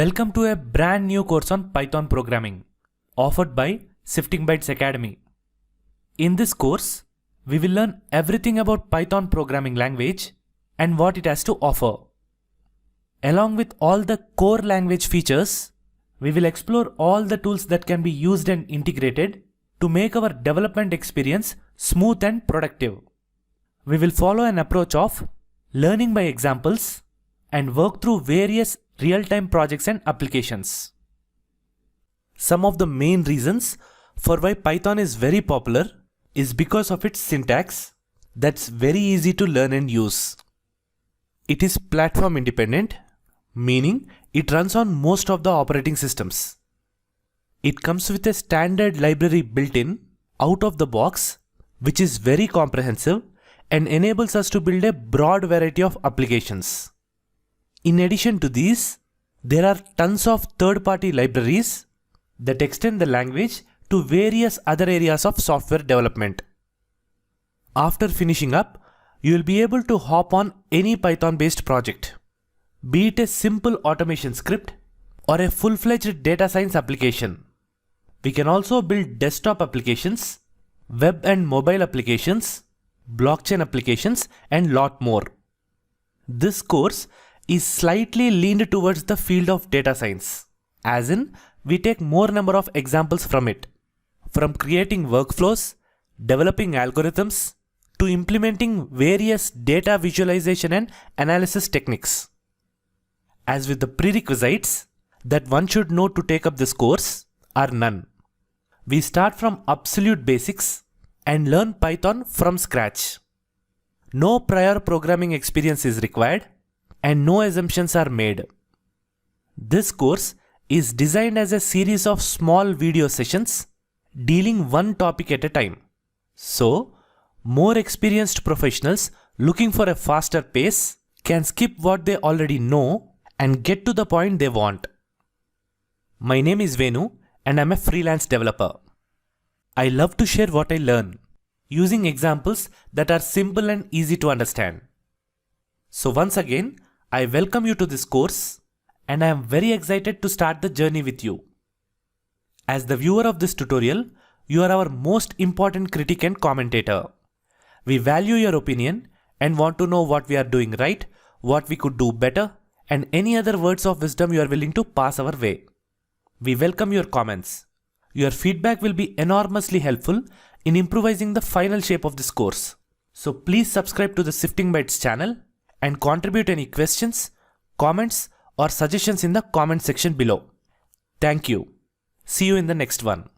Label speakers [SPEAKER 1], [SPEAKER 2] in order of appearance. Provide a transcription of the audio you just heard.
[SPEAKER 1] Welcome to a brand new course on Python programming offered by Sifting Bytes Academy. In this course, we will learn everything about Python programming language and what it has to offer. Along with all the core language features, we will explore all the tools that can be used and integrated to make our development experience smooth and productive. We will follow an approach of learning by examples and work through various real-time projects and applications. Some of the main reasons for why Python is very popular is because of its syntax that's very easy to learn and use. It is platform independent, meaning it runs on most of the operating systems. It comes with a standard library built in out of the box, which is very comprehensive and enables us to build a broad variety of applications. In addition to these, there are tons of third-party libraries that extend the language to various other areas of software development. After finishing up, you will be able to hop on any Python-based project, be it a simple automation script or a full-fledged data science application. We can also build desktop applications, web and mobile applications, blockchain applications, and lot more. This course is slightly leaned towards the field of data science, as in we take more number of examples from it, from creating workflows, developing algorithms, to implementing various data visualization and analysis techniques. As with the prerequisites that one should know to take up this course are none. We start from absolute basics and learn Python from scratch. No prior programming experience is required and no assumptions are made. This course is designed as a series of small video sessions dealing one topic at a time. So, more experienced professionals looking for a faster pace can skip what they already know and get to the point they want. My name is Venu and I'm a freelance developer. I love to share what I learn using examples that are simple and easy to understand. So once again, I welcome you to this course and I am very excited to start the journey with you. As the viewer of this tutorial, you are our most important critic and commentator. We value your opinion and want to know what we are doing right, what we could do better, and any other words of wisdom you are willing to pass our way. We welcome your comments. Your feedback will be enormously helpful in improvising the final shape of this course. So please subscribe to the Sifting Bytes channel and contribute any questions, comments, or suggestions in the comment section below. Thank you. See you in the next one.